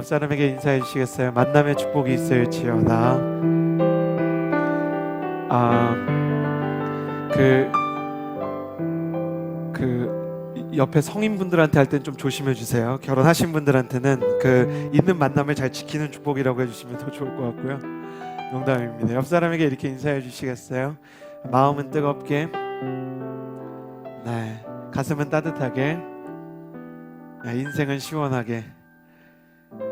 옆 사람에게 인사해 주시겠어요? 만남의 축복이 있을지어다. 그 옆에 성인분들한테 할 땐 좀 조심해 주세요. 결혼하신 분들한테는 그 있는 만남을 잘 지키는 축복이라고 해주시면 더 좋을 것 같고요. 농담입니다. 옆 사람에게 이렇게 인사해 주시겠어요? 마음은 뜨겁게, 네, 가슴은 따뜻하게, 네, 인생은 시원하게.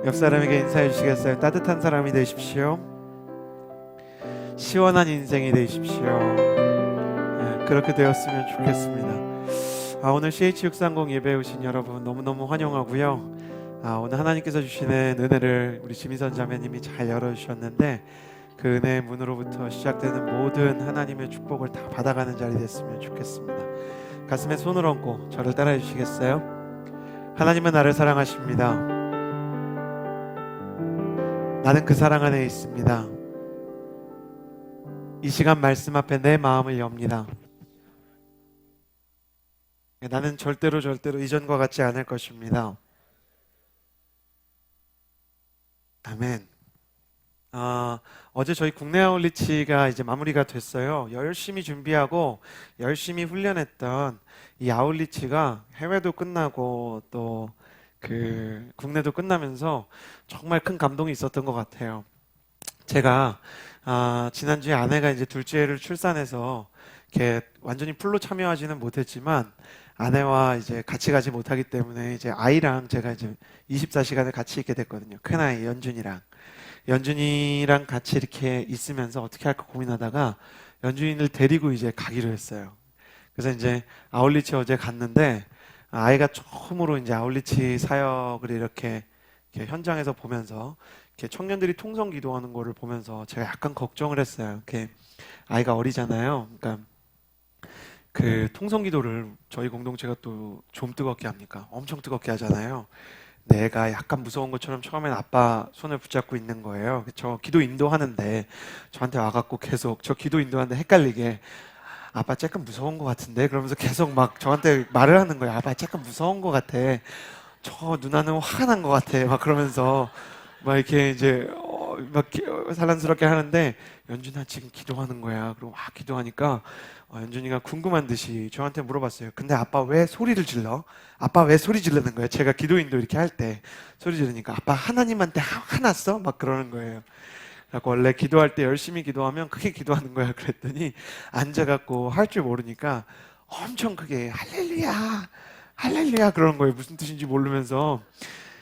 옆 사람에게 인사해 주시겠어요? 따뜻한 사람이 되십시오. 시원한 인생이 되십시오. 네, 그렇게 되었으면 좋겠습니다. 오늘 CH630 예배에 오신 여러분 너무너무 환영하고요. 오늘 하나님께서 주시는 은혜를 우리 지미선 자매님이 잘 열어주셨는데 그 은혜의 문으로부터 시작되는 모든 하나님의 축복을 다 받아가는 자리 됐으면 좋겠습니다. 가슴에 손을 얹고 저를 따라해 주시겠어요? 하나님은 나를 사랑하십니다. 나는 그 사랑 안에 있습니다. 이 시간 말씀 앞에 내 마음을 엽니다. 나는 절대로 이전과 같지 않을 것입니다. 아멘. 어제 저희 국내 아울리치가 이제 마무리가 됐어요. 열심히 준비하고 열심히 훈련했던 이 아울리치가 해외도 끝나고 또 그 국내도 끝나면서 정말 큰 감동이 있었던 것 같아요. 제가 지난주에 아내가 이제 둘째를 출산해서 이렇게 완전히 풀로 참여하지는 못했지만 아내와 이제 같이 가지 못하기 때문에 이제 아이랑 제가 이제 24시간을 같이 있게 됐거든요. 큰아이 연준이랑 같이 이렇게 있으면서 어떻게 할까 고민하다가 연준이를 데리고 이제 가기로 했어요. 그래서 이제 아울리치 어제 갔는데 아이가 처음으로 이제 아울리치 사역을 이렇게 현장에서 보면서 이렇게 청년들이 통성 기도하는 거를 보면서 제가 약간 걱정을 했어요. 이렇게 아이가 어리잖아요. 그러니까 그 통성 기도를 저희 공동체가 또 좀 뜨겁게 합니까? 엄청 뜨겁게 하잖아요. 내가 약간 무서운 것처럼 처음엔 아빠 손을 붙잡고 있는 거예요. 저 기도 인도하는데 저한테 와갖고 계속 저 기도 인도하는데 헷갈리게 아빠 조금 무서운 것 같은데 그러면서 계속 막 저한테 말을 하는 거예요. 아빠 조금 무서운 것 같아. 저 누나는 화가 난 것 같아. 막 그러면서 막 이렇게 이제 산란스럽게 하는데 연준아 지금 기도하는 거야. 그리고 막 기도하니까 연준이가 궁금한 듯이 저한테 물어봤어요. 근데 아빠 왜 소리를 질러? 아빠 왜 소리 지르는 거야? 제가 기도인도 이렇게 할 때 소리 지르니까 아빠 하나님한테 화났어? 막 그러는 거예요. 그래서 원래 기도할 때 열심히 기도하면 크게 기도하는 거야. 그랬더니 앉아갖고 할 줄 모르니까 엄청 크게 할렐루야 할렐루야 그러는 거예요. 무슨 뜻인지 모르면서.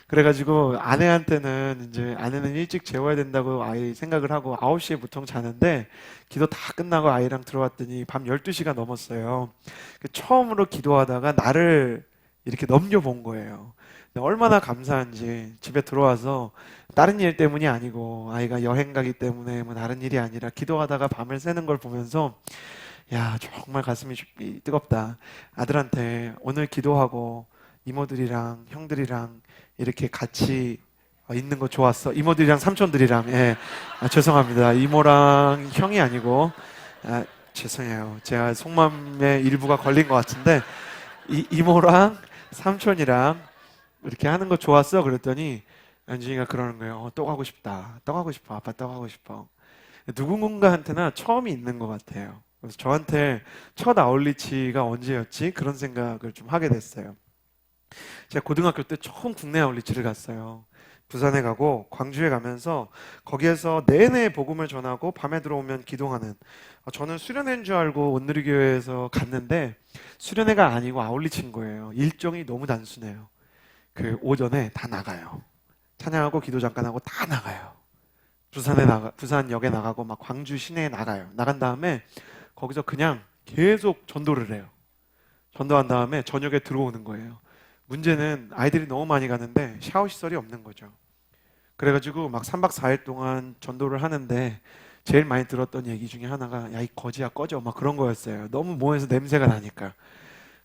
그래가지고 아내한테는 이제 아내는 일찍 재워야 된다고 아이 생각을 하고 9시에 보통 자는데 기도 다 끝나고 아이랑 들어왔더니 밤 12시가 넘었어요. 처음으로 기도하다가 나를 이렇게 넘겨본 거예요. 근데 얼마나 감사한지 집에 들어와서 다른 일 때문이 아니고 아이가 여행 가기 때문에 뭐 다른 일이 아니라 기도하다가 밤을 새는 걸 보면서 야 정말 가슴이 뜨겁다. 아들한테 오늘 기도하고 이모들이랑 형들이랑 이렇게 같이 있는 거 좋았어. 이모들이랑 삼촌들이랑. 예. 죄송합니다. 이모랑 형이 아니고 죄송해요. 제가 속마음의 일부가 걸린 것 같은데 이모랑 삼촌이랑 이렇게 하는 거 좋았어. 그랬더니 연준이가 그러는 거예요. 또 가고 싶다. 또 가고 싶어. 아빠 또 가고 싶어. 누군가한테나 처음이 있는 것 같아요. 그래서 저한테 첫 아울리치가 언제였지? 그런 생각을 좀 하게 됐어요. 제가 고등학교 때 처음 국내 아울리치를 갔어요. 부산에 가고 광주에 가면서 거기에서 내내 복음을 전하고 밤에 들어오면 기도하는, 저는 수련회인 줄 알고 온누리교회에서 갔는데 수련회가 아니고 아울리치인 거예요. 일정이 너무 단순해요. 그 오전에 다 나가요. 찬양하고 기도 잠깐 하고 다 나가요. 부산역에 나가고 막 광주 시내에 나가요. 나간 다음에 거기서 그냥 계속 전도를 해요. 전도한 다음에 저녁에 들어오는 거예요. 문제는 아이들이 너무 많이 가는데 샤워 시설이 없는 거죠. 그래가지고 막 3박 4일 동안 전도를 하는데 제일 많이 들었던 얘기 중에 하나가 야 이 거지야 꺼져 막 그런 거였어요. 너무 몸에서 냄새가 나니까.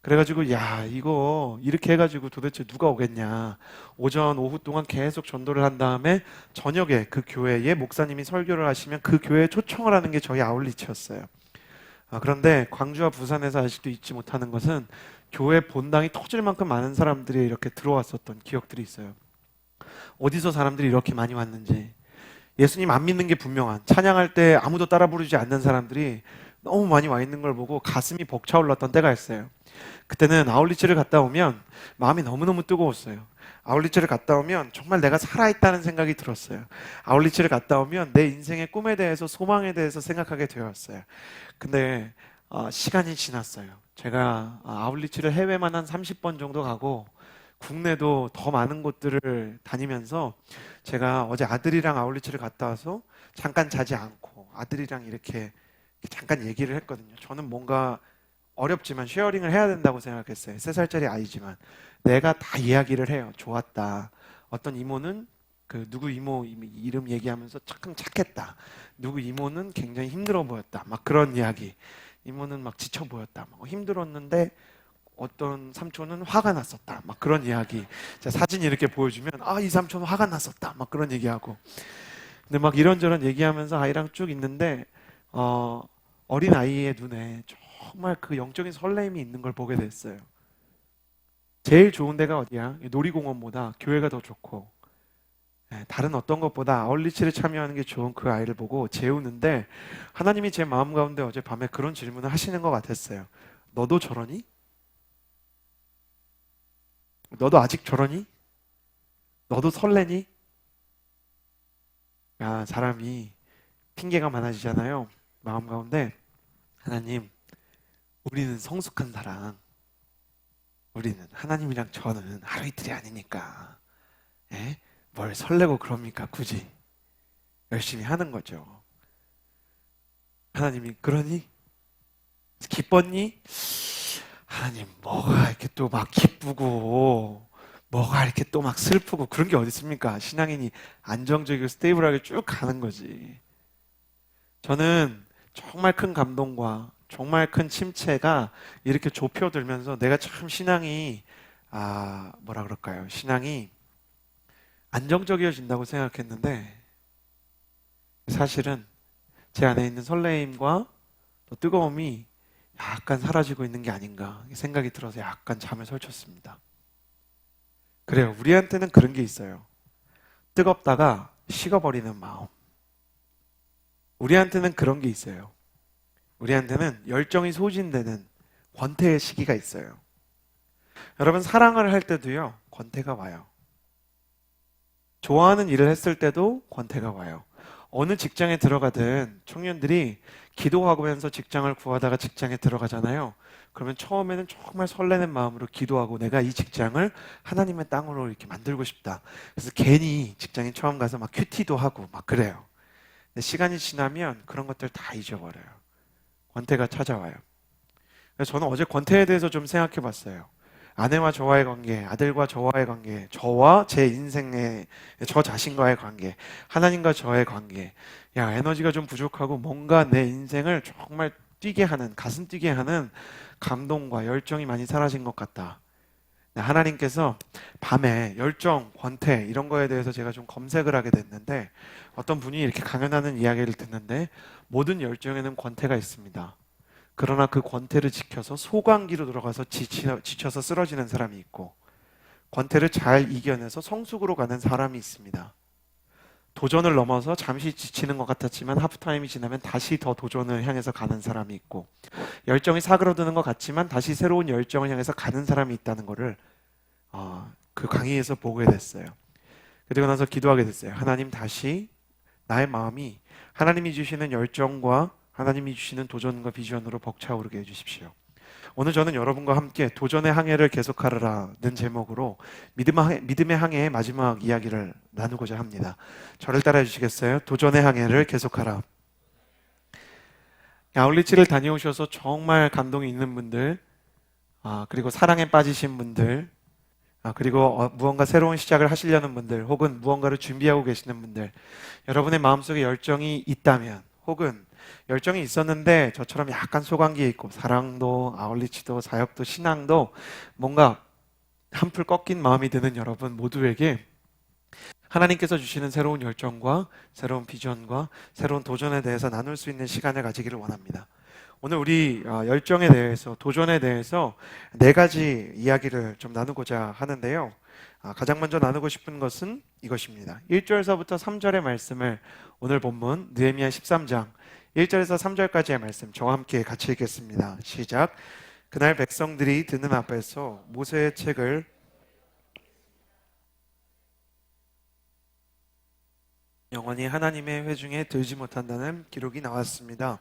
그래가지고 야 이거 이렇게 해가지고 도대체 누가 오겠냐. 오전 오후 동안 계속 전도를 한 다음에 저녁에 그 교회에 목사님이 설교를 하시면 그 교회에 초청을 하는 게 저희 아울리치였어요. 그런데 광주와 부산에서 아직도 잊지 못하는 것은 교회 본당이 터질 만큼 많은 사람들이 이렇게 들어왔었던 기억들이 있어요. 어디서 사람들이 이렇게 많이 왔는지, 예수님 안 믿는 게 분명한, 찬양할 때 아무도 따라 부르지 않는 사람들이 너무 많이 와 있는 걸 보고 가슴이 벅차올랐던 때가 있어요. 그때는 아울리치를 갔다 오면 마음이 너무너무 뜨거웠어요. 아울리치를 갔다 오면 정말 내가 살아있다는 생각이 들었어요. 아울리치를 갔다 오면 내 인생의 꿈에 대해서, 소망에 대해서 생각하게 되었어요. 근데 시간이 지났어요. 제가 아울리치를 해외만 한 30번 정도 가고 국내도 더 많은 곳들을 다니면서, 제가 어제 아들이랑 아울리치를 갔다 와서 잠깐 자지 않고 아들이랑 이렇게 잠깐 얘기를 했거든요. 저는 뭔가 어렵지만 쉐어링을 해야 된다고 생각했어요. 3살짜리 아이지만 내가 다 이야기를 해요. 좋았다. 어떤 이모는 그 누구 이모 이름 얘기하면서 참 착했다. 누구 이모는 굉장히 힘들어 보였다. 막 그런 이야기. 이모는 막 지쳐 보였다. 막 힘들었는데 어떤 삼촌은 화가 났었다. 막 그런 이야기. 제가 사진 이렇게 보여주면 이 삼촌은 화가 났었다. 막 그런 얘기하고. 근데 막 이런저런 얘기하면서 아이랑 쭉 있는데 어린 아이의 눈에 정말 그 영적인 설렘이 있는 걸 보게 됐어요. 제일 좋은 데가 어디야? 놀이공원보다 교회가 더 좋고, 다른 어떤 것보다 아울리치를 참여하는 게 좋은 그 아이를 보고 재우는데, 하나님이 제 마음 가운데 어제 밤에 그런 질문을 하시는 것 같았어요. 너도 저러니? 너도 아직 저러니? 너도 설레니? 사람이 핑계가 많아지잖아요. 마음 가운데. 하나님, 우리는 성숙한 사랑, 우리는 하나님이랑 저는 하루 이틀이 아니니까 뭘 설레고 그럽니까? 굳이 열심히 하는 거죠. 하나님이 그러니? 기뻤니? 하나님, 뭐가 이렇게 또 막 기쁘고 뭐가 이렇게 또 막 슬프고 그런 게 어디 있습니까? 신앙인이 안정적이고 스테이블하게 쭉 가는 거지. 저는 정말 큰 감동과 정말 큰 침체가 이렇게 좁혀들면서 내가 참 신앙이 뭐라 그럴까요? 신앙이 안정적이어진다고 생각했는데, 사실은 제 안에 있는 설레임과 또 뜨거움이 약간 사라지고 있는 게 아닌가 생각이 들어서 약간 잠을 설쳤습니다. 그래요. 우리한테는 그런 게 있어요. 뜨겁다가 식어버리는 마음. 우리한테는 그런 게 있어요. 우리한테는 열정이 소진되는 권태의 시기가 있어요. 여러분, 사랑을 할 때도요, 권태가 와요. 좋아하는 일을 했을 때도 권태가 와요. 어느 직장에 들어가든 청년들이 기도하면서 직장을 구하다가 직장에 들어가잖아요. 그러면 처음에는 정말 설레는 마음으로 기도하고 내가 이 직장을 하나님의 땅으로 이렇게 만들고 싶다. 그래서 괜히 직장에 처음 가서 막 큐티도 하고 막 그래요. 근데 시간이 지나면 그런 것들 다 잊어버려요. 권태가 찾아와요. 그래서 저는 어제 권태에 대해서 좀 생각해 봤어요. 아내와 저와의 관계, 아들과 저와의 관계, 저와 제 인생의 저 자신과의 관계, 하나님과 저의 관계. 에너지가 좀 부족하고 뭔가 내 인생을 정말 뛰게 하는, 가슴 뛰게 하는 감동과 열정이 많이 사라진 것 같다. 하나님께서 밤에 열정, 권태 이런 거에 대해서 제가 좀 검색을 하게 됐는데, 어떤 분이 이렇게 강연하는 이야기를 듣는데, 모든 열정에는 권태가 있습니다. 그러나 그 권태를 지켜서 소강기로 들어가서 지쳐서 쓰러지는 사람이 있고, 권태를 잘 이겨내서 성숙으로 가는 사람이 있습니다. 도전을 넘어서 잠시 지치는 것 같았지만 하프타임이 지나면 다시 더 도전을 향해서 가는 사람이 있고, 열정이 사그러드는 것 같지만 다시 새로운 열정을 향해서 가는 사람이 있다는 것을 그 강의에서 보게 됐어요. 그리고 나서 기도하게 됐어요. 하나님, 다시 나의 마음이 하나님이 주시는 열정과 하나님이 주시는 도전과 비전으로 벅차오르게 해주십시오. 오늘 저는 여러분과 함께 도전의 항해를 계속하라는 제목으로 믿음의 항해의 마지막 이야기를 나누고자 합니다. 저를 따라해 주시겠어요? 도전의 항해를 계속하라. 아울리치를 다녀오셔서 정말 감동이 있는 분들, 그리고 사랑에 빠지신 분들, 그리고 무언가 새로운 시작을 하시려는 분들, 혹은 무언가를 준비하고 계시는 분들, 여러분의 마음속에 열정이 있다면, 혹은 열정이 있었는데 저처럼 약간 소강기에 있고, 사랑도 아울리치도 사역도 신앙도 뭔가 한풀 꺾인 마음이 드는 여러분 모두에게 하나님께서 주시는 새로운 열정과 새로운 비전과 새로운 도전에 대해서 나눌 수 있는 시간을 가지기를 원합니다. 오늘 우리 열정에 대해서, 도전에 대해서 네 가지 이야기를 좀 나누고자 하는데요. 가장 먼저 나누고 싶은 것은 이것입니다. 1절에서부터 3절의 말씀을 오늘 본문 느헤미야 13장 1절에서 3절까지의 말씀 저와 함께 같이 읽겠습니다. 시작. 그날 백성들이 드는 앞에서 모세의 책을 영원히 하나님의 회중에 들지 못한다는 기록이 나왔습니다.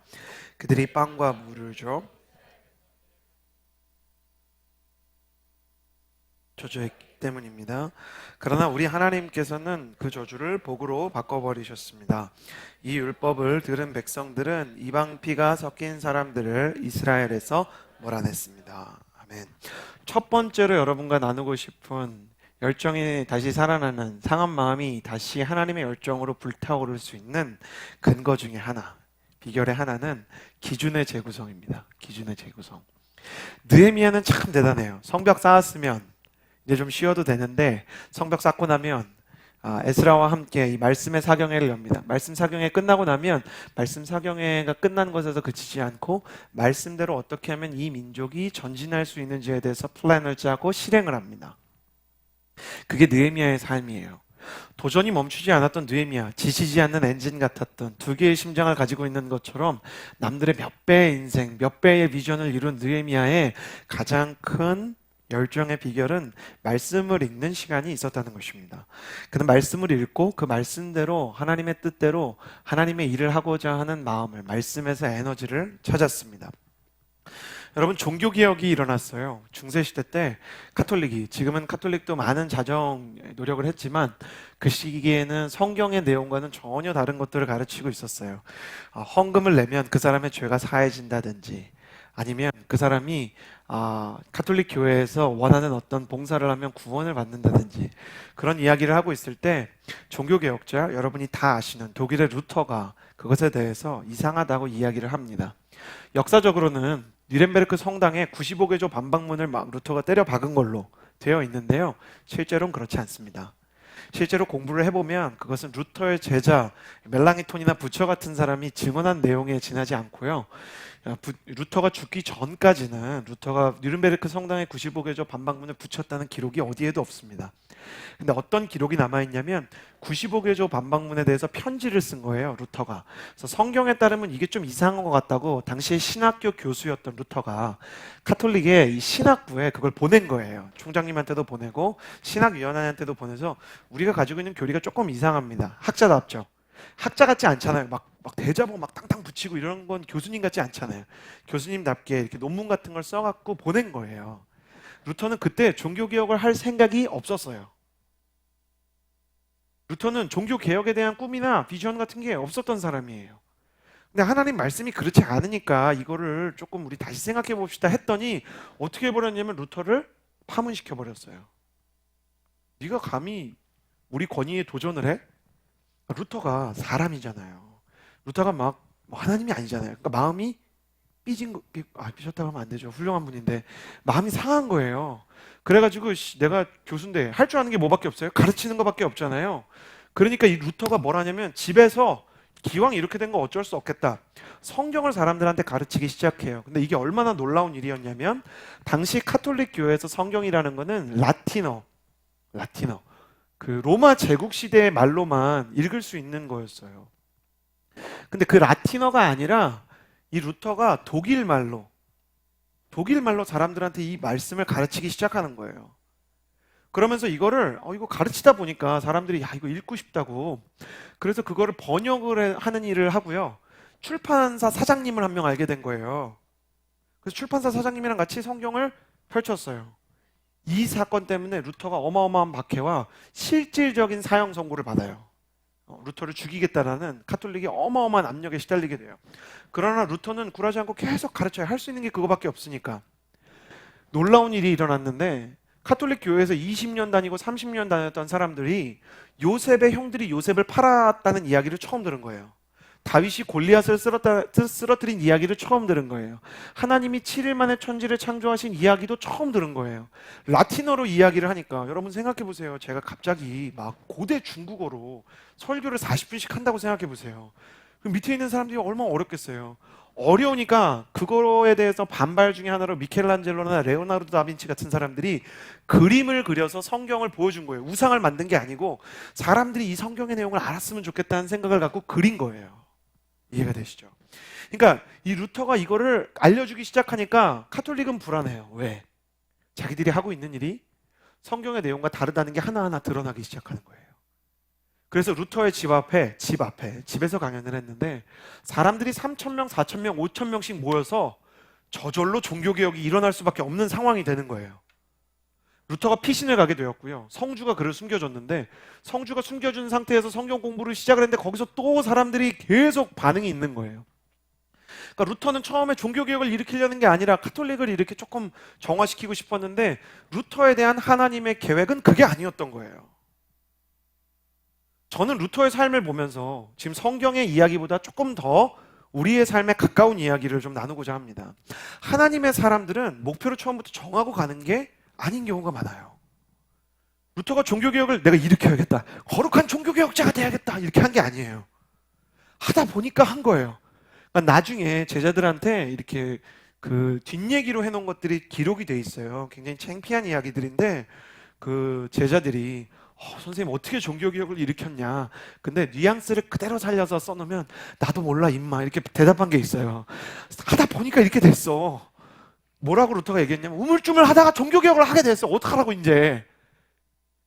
그들이 빵과 물을 줘 저주했기 때문입니다. 그러나 우리 하나님께서는 그 저주를 복으로 바꿔버리셨습니다. 이 율법을 들은 백성들은 이방 피가 섞인 사람들을 이스라엘에서 몰아냈습니다. 아멘. 첫 번째로 여러분과 나누고 싶은 열정이 다시 살아나는, 상한 마음이 다시 하나님의 열정으로 불타오를 수 있는 근거 중에 하나, 비결의 하나는 기준의 재구성입니다. 기준의 재구성. 느헤미야는 참 대단해요. 성벽 쌓았으면 이제 좀 쉬어도 되는데, 성벽 쌓고 나면 에스라와 함께 이 말씀의 사경회를 엽니다. 말씀 사경회 끝나고 나면 말씀 사경회가 끝난 것에서 그치지 않고 말씀대로 어떻게 하면 이 민족이 전진할 수 있는지에 대해서 플랜을 짜고 실행을 합니다. 그게 느헤미야의 삶이에요. 도전이 멈추지 않았던 느헤미야, 지치지 않는 엔진 같았던 두 개의 심장을 가지고 있는 것처럼 남들의 몇 배의 인생, 몇 배의 비전을 이룬 느헤미야의 가장 큰 열정의 비결은 말씀을 읽는 시간이 있었다는 것입니다. 그는 말씀을 읽고 그 말씀대로 하나님의 뜻대로 하나님의 일을 하고자 하는 마음을, 말씀에서 에너지를 찾았습니다. 여러분, 종교개혁이 일어났어요. 중세시대 때 카톨릭이, 지금은 카톨릭도 많은 자정 노력을 했지만 그 시기에는 성경의 내용과는 전혀 다른 것들을 가르치고 있었어요. 헌금을 내면 그 사람의 죄가 사해진다든지, 아니면 그 사람이 카톨릭 교회에서 원하는 어떤 봉사를 하면 구원을 받는다든지, 그런 이야기를 하고 있을 때 종교개혁자, 여러분이 다 아시는 독일의 루터가 그것에 대해서 이상하다고 이야기를 합니다. 역사적으로는 뉘렌베르크 성당에 95개조 반박문을 막 루터가 때려 박은 걸로 되어 있는데요, 실제로는 그렇지 않습니다. 실제로 공부를 해보면 그것은 루터의 제자 멜랑이톤이나 부처 같은 사람이 증언한 내용에 지나지 않고요, 루터가 죽기 전까지는 루터가 뉘른베르크 성당에 95개조 반박문을 붙였다는 기록이 어디에도 없습니다. 근데 어떤 기록이 남아있냐면 95개조 반박문에 대해서 편지를 쓴 거예요, 루터가. 그래서 성경에 따르면 이게 좀 이상한 것 같다고 당시에 신학교 교수였던 루터가 카톨릭의 이 신학부에 그걸 보낸 거예요. 총장님한테도 보내고 신학위원회한테도 보내서 우리가 가지고 있는 교리가 조금 이상합니다. 학자답죠. 학자 같지 않잖아요. 막 대자보 막 땅땅 붙이고 이런 건 교수님 같지 않잖아요. 교수님답게 이렇게 논문 같은 걸 써갖고 보낸 거예요. 루터는 그때 종교개혁을 할 생각이 없었어요. 루터는 종교개혁에 대한 꿈이나 비전 같은 게 없었던 사람이에요. 근데 하나님 말씀이 그렇지 않으니까 이거를 조금 우리 다시 생각해 봅시다 했더니 어떻게 해버렸냐면 루터를 파문시켜 버렸어요. 네가 감히 우리 권위에 도전을 해? 루터가 사람이잖아요. 루터가 막 하나님이 아니잖아요. 그러니까 마음이 삐졌다고 하면 안 되죠. 훌륭한 분인데 마음이 상한 거예요. 그래가지고 내가 교수인데 할 줄 아는 게 뭐밖에 없어요? 가르치는 것밖에 없잖아요. 그러니까 이 루터가 뭘 하냐면 집에서 기왕 이렇게 된 거 어쩔 수 없겠다, 성경을 사람들한테 가르치기 시작해요. 근데 이게 얼마나 놀라운 일이었냐면 당시 카톨릭 교회에서 성경이라는 거는 라틴어, 그 로마 제국 시대의 말로만 읽을 수 있는 거였어요. 근데 그 라틴어가 아니라 이 루터가 독일 말로 사람들한테 이 말씀을 가르치기 시작하는 거예요. 그러면서 이거를 이거 가르치다 보니까 사람들이 이거 읽고 싶다고, 그래서 그거를 번역을 하는 일을 하고요, 출판사 사장님을 한 명 알게 된 거예요. 그래서 출판사 사장님이랑 같이 성경을 펼쳤어요. 이 사건 때문에 루터가 어마어마한 박해와 실질적인 사형 선고를 받아요. 루터를 죽이겠다라는 카톨릭이 어마어마한 압력에 시달리게 돼요. 그러나 루터는 굴하지 않고 계속 가르쳐야, 할 수 있는 게 그거밖에 없으니까. 놀라운 일이 일어났는데 카톨릭 교회에서 20년 다니고 30년 다녔던 사람들이 요셉의 형들이 요셉을 팔았다는 이야기를 처음 들은 거예요. 다윗이 골리앗을 쓰러뜨린 이야기를 처음 들은 거예요. 하나님이 7일 만에 천지를 창조하신 이야기도 처음 들은 거예요. 라틴어로 이야기를 하니까 여러분 생각해 보세요. 제가 갑자기 막 고대 중국어로 설교를 40분씩 한다고 생각해 보세요. 그 밑에 있는 사람들이 얼마나 어렵겠어요. 어려우니까 그거에 대해서 반발 중에 하나로 미켈란젤로나 레오나르도 다빈치 같은 사람들이 그림을 그려서 성경을 보여준 거예요. 우상을 만든 게 아니고 사람들이 이 성경의 내용을 알았으면 좋겠다는 생각을 갖고 그린 거예요. 이해가 되시죠? 그러니까 이 루터가 이거를 알려주기 시작하니까 카톨릭은 불안해요. 왜? 자기들이 하고 있는 일이 성경의 내용과 다르다는 게 하나하나 드러나기 시작하는 거예요. 그래서 루터의 집에서 강연을 했는데 사람들이 3,000명, 4,000명, 5,000명씩 모여서 저절로 종교개혁이 일어날 수밖에 없는 상황이 되는 거예요. 루터가 피신을 가게 되었고요. 성주가 그를 숨겨줬는데 성주가 숨겨준 상태에서 성경 공부를 시작을 했는데 거기서 또 사람들이 계속 반응이 있는 거예요. 그러니까 루터는 처음에 종교개혁을 일으키려는 게 아니라 카톨릭을 이렇게 조금 정화시키고 싶었는데 루터에 대한 하나님의 계획은 그게 아니었던 거예요. 저는 루터의 삶을 보면서 지금 성경의 이야기보다 조금 더 우리의 삶에 가까운 이야기를 좀 나누고자 합니다. 하나님의 사람들은 목표를 처음부터 정하고 가는 게 아닌 경우가 많아요. 루터가 종교개혁을 내가 일으켜야겠다, 거룩한 종교개혁자가 돼야겠다 이렇게 한 게 아니에요. 하다 보니까 한 거예요. 그러니까 나중에 제자들한테 이렇게 그 뒷얘기로 해놓은 것들이 기록이 돼 있어요. 굉장히 창피한 이야기들인데 그 제자들이 선생님 어떻게 종교개혁을 일으켰냐, 근데 뉘앙스를 그대로 살려서 써놓으면 나도 몰라 임마 이렇게 대답한 게 있어요. 하다 보니까 이렇게 됐어. 뭐라고 루터가 얘기했냐면 우물쭈물 하다가 종교개혁을 하게 됐어. 어떡하라고 이제.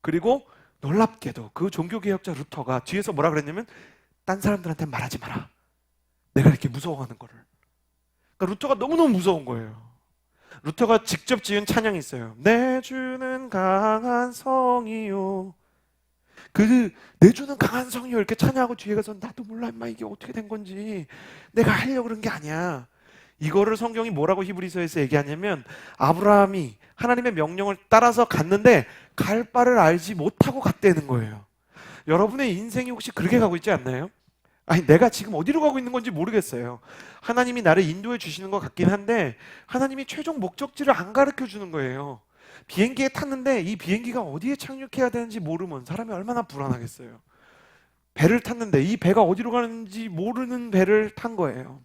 그리고 놀랍게도 그 종교개혁자 루터가 뒤에서 뭐라 그랬냐면 딴 사람들한테 말하지 마라, 내가 이렇게 무서워하는 거를. 그러니까 루터가 너무너무 무서운 거예요. 루터가 직접 지은 찬양이 있어요. 내 주는 강한 성이요, 그 내주는 강한 성이요 이렇게 찬양하고 뒤에 가서 나도 몰라 임마 이게 어떻게 된 건지, 내가 하려고 그런 게 아니야. 이거를 성경이 뭐라고 히브리서에서 얘기하냐면 아브라함이 하나님의 명령을 따라서 갔는데 갈 바를 알지 못하고 갔다는 거예요. 여러분의 인생이 혹시 그렇게 가고 있지 않나요? 아니 내가 지금 어디로 가고 있는 건지 모르겠어요. 하나님이 나를 인도해 주시는 것 같긴 한데 하나님이 최종 목적지를 안 가르쳐 주는 거예요. 비행기에 탔는데 이 비행기가 어디에 착륙해야 되는지 모르면 사람이 얼마나 불안하겠어요. 배를 탔는데 이 배가 어디로 가는지 모르는 배를 탄 거예요.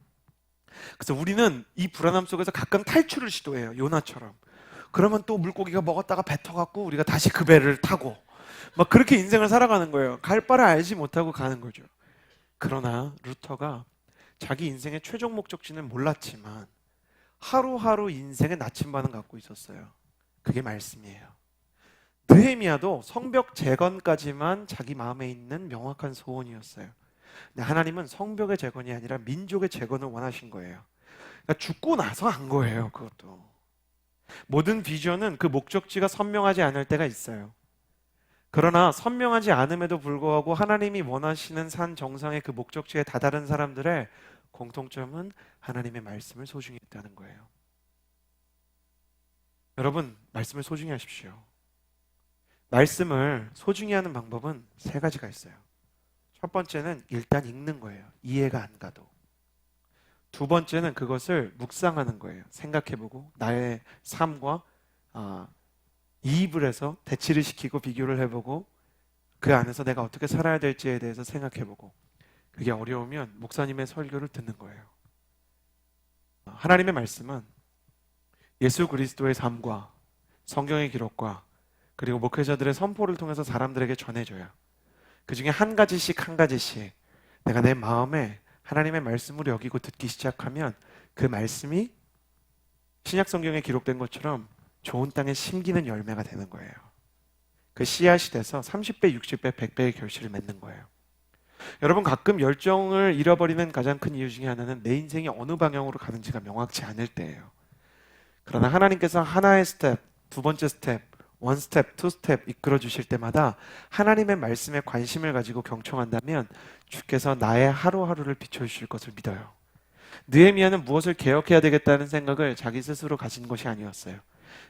그래서 우리는 이 불안함 속에서 가끔 탈출을 시도해요. 요나처럼. 그러면 또 물고기가 먹었다가 뱉어갖고 우리가 다시 그 배를 타고 막 그렇게 인생을 살아가는 거예요. 갈 바를 알지 못하고 가는 거죠. 그러나 루터가 자기 인생의 최종 목적지는 몰랐지만 하루하루 인생의 나침반은 갖고 있었어요. 그게 말씀이에요. 느헤미야도 성벽 재건까지만 자기 마음에 있는 명확한 소원이었어요. 근데 하나님은 성벽의 재건이 아니라 민족의 재건을 원하신 거예요. 그러니까 죽고 나서 한 거예요. 그것도 모든 비전은 그 목적지가 선명하지 않을 때가 있어요. 그러나 선명하지 않음에도 불구하고 하나님이 원하시는 산 정상의 그 목적지에 다다른 사람들의 공통점은 하나님의 말씀을 소중히 했다는 거예요. 여러분, 말씀을 소중히 하십시오. 말씀을 소중히 하는 방법은 세 가지가 있어요. 첫 번째는 일단 읽는 거예요. 이해가 안 가도. 두 번째는 그것을 묵상하는 거예요. 생각해보고 나의 삶과 이입을 해서 대치를 시키고 비교를 해보고 그 안에서 내가 어떻게 살아야 될지에 대해서 생각해보고, 그게 어려우면 목사님의 설교를 듣는 거예요. 하나님의 말씀은 예수 그리스도의 삶과 성경의 기록과 그리고 목회자들의 선포를 통해서 사람들에게 전해줘요. 그 중에 한 가지씩 내가 내 마음에 하나님의 말씀으로 여기고 듣기 시작하면 그 말씀이 신약 성경에 기록된 것처럼 좋은 땅에 심기는 열매가 되는 거예요. 그 씨앗이 돼서 30배, 60배, 100배의 결실을 맺는 거예요. 여러분, 가끔 열정을 잃어버리는 가장 큰 이유 중에 하나는 내 인생이 어느 방향으로 가는지가 명확치 않을 때예요. 그러나 하나님께서 하나의 스텝, 두 번째 스텝, 원 스텝, 투 스텝 이끌어 주실 때마다 하나님의 말씀에 관심을 가지고 경청한다면 주께서 나의 하루하루를 비춰주실 것을 믿어요. 느헤미야는 무엇을 개혁해야 되겠다는 생각을 자기 스스로 가진 것이 아니었어요.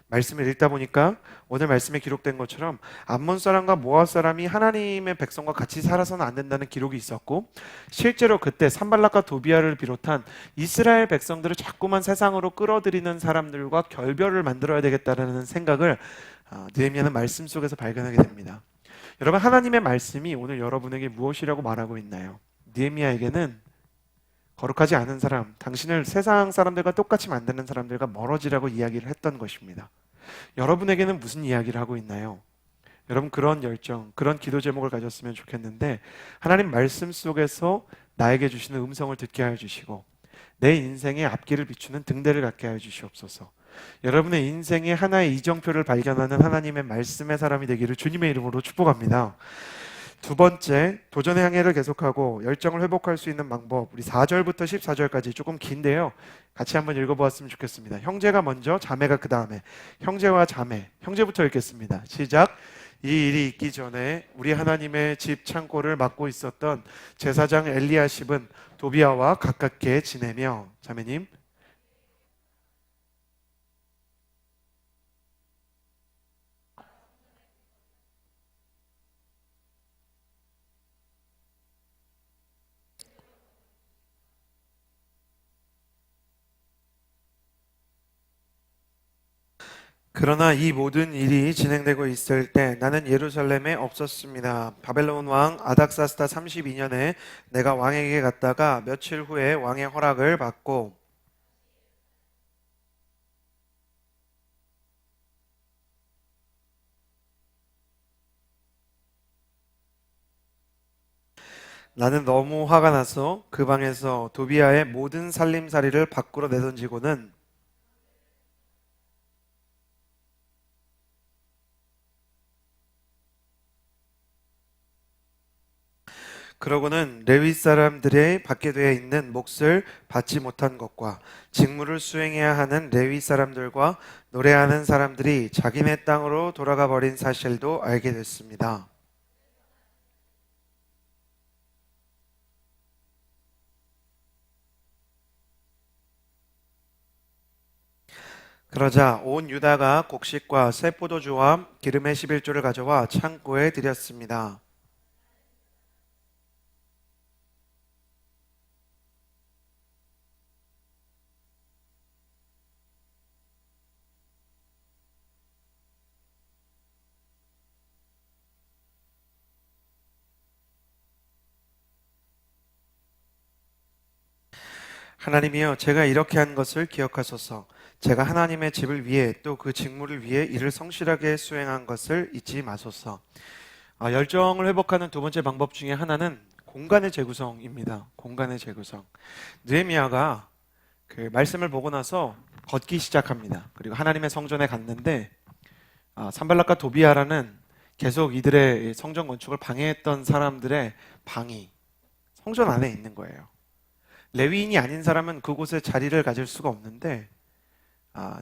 말씀을 읽다 보니까 오늘 말씀에 기록된 것처럼 암몬 사람과 모압 사람이 하나님의 백성과 같이 살아서는 안 된다는 기록이 있었고, 실제로 그때 산발락과 도비아를 비롯한 이스라엘 백성들을 자꾸만 세상으로 끌어들이는 사람들과 결별을 만들어야 되겠다는 생각을 느헤미야는 말씀 속에서 발견하게 됩니다. 여러분, 하나님의 말씀이 오늘 여러분에게 무엇이라고 말하고 있나요? 느헤미야에게는 거룩하지 않은 사람, 당신을 세상 사람들과 똑같이 만드는 사람들과 멀어지라고 이야기를 했던 것입니다. 여러분에게는 무슨 이야기를 하고 있나요? 여러분 그런 열정, 그런 기도 제목을 가졌으면 좋겠는데 하나님 말씀 속에서 나에게 주시는 음성을 듣게 하여 주시고 내 인생의 앞길을 비추는 등대를 갖게 하여 주시옵소서. 여러분의 인생의 하나의 이정표를 발견하는 하나님의 말씀의 사람이 되기를 주님의 이름으로 축복합니다. 두 번째, 도전의 항해를 계속하고 열정을 회복할 수 있는 방법. 우리 4절부터 14절까지 조금 긴데요. 같이 한번 읽어보았으면 좋겠습니다. 형제가 먼저, 자매가 그 다음에. 형제와 자매. 형제부터 읽겠습니다. 시작. 이 일이 있기 전에 우리 하나님의 집 창고를 맡고 있었던 제사장 엘리야십은 도비아와 가깝게 지내며, 자매님. 그러나 이 모든 일이 진행되고 있을 때 나는 예루살렘에 없었습니다. 바벨론 왕 아닥사스다 32년에 내가 왕에게 갔다가 며칠 후에 왕의 허락을 받고 나는 너무 화가 나서 그 방에서 도비아의 모든 살림살이를 밖으로 내던지고는 그러고는 레위 사람들의 받게 되어 있는 몫을 받지 못한 것과 직무를 수행해야 하는 레위 사람들과 노래하는 사람들이 자기네 땅으로 돌아가 버린 사실도 알게 됐습니다. 그러자 온 유다가 곡식과 새 포도주와 기름의 11조를 가져와 창고에 들였습니다. 하나님이여, 제가 이렇게 한 것을 기억하소서. 제가 하나님의 집을 위해 또 그 직무를 위해 일을 성실하게 수행한 것을 잊지 마소서. 열정을 회복하는 두 번째 방법 중에 하나는 공간의 재구성입니다. 공간의 재구성. 느헤미야가 그 말씀을 보고 나서 걷기 시작합니다. 그리고 하나님의 성전에 갔는데 산발락과 도비아라는 계속 이들의 성전 건축을 방해했던 사람들의 방이 성전 안에 있는 거예요. 레위인이 아닌 사람은 그곳에 자리를 가질 수가 없는데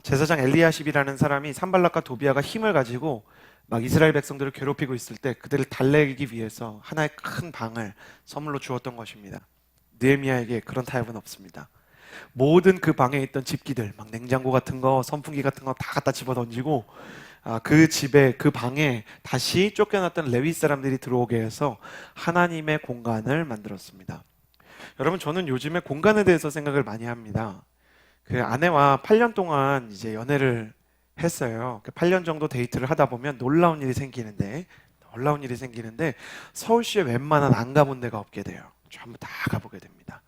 제사장 엘리야십이라는 사람이 산발락과 도비아가 힘을 가지고 막 이스라엘 백성들을 괴롭히고 있을 때 그들을 달래기 위해서 하나의 큰 방을 선물로 주었던 것입니다. 느헤미야에게 그런 타협은 없습니다. 모든 그 방에 있던 집기들, 막 냉장고 같은 거, 선풍기 같은 거 다 갖다 집어 던지고 그 집에, 그 방에 다시 쫓겨났던 레위 사람들이 들어오게 해서 하나님의 공간을 만들었습니다. 여러분, 저는 요즘에 공간에 대해서 생각을 많이 합니다. 그 아내와 8년 동안 이제 연애를 했어요. 8년 정도 데이트를 하다 보면 놀라운 일이 생기는데 서울시에 웬만한 안 가본 데가 없게 돼요. 전부 다 가보게 됩니다.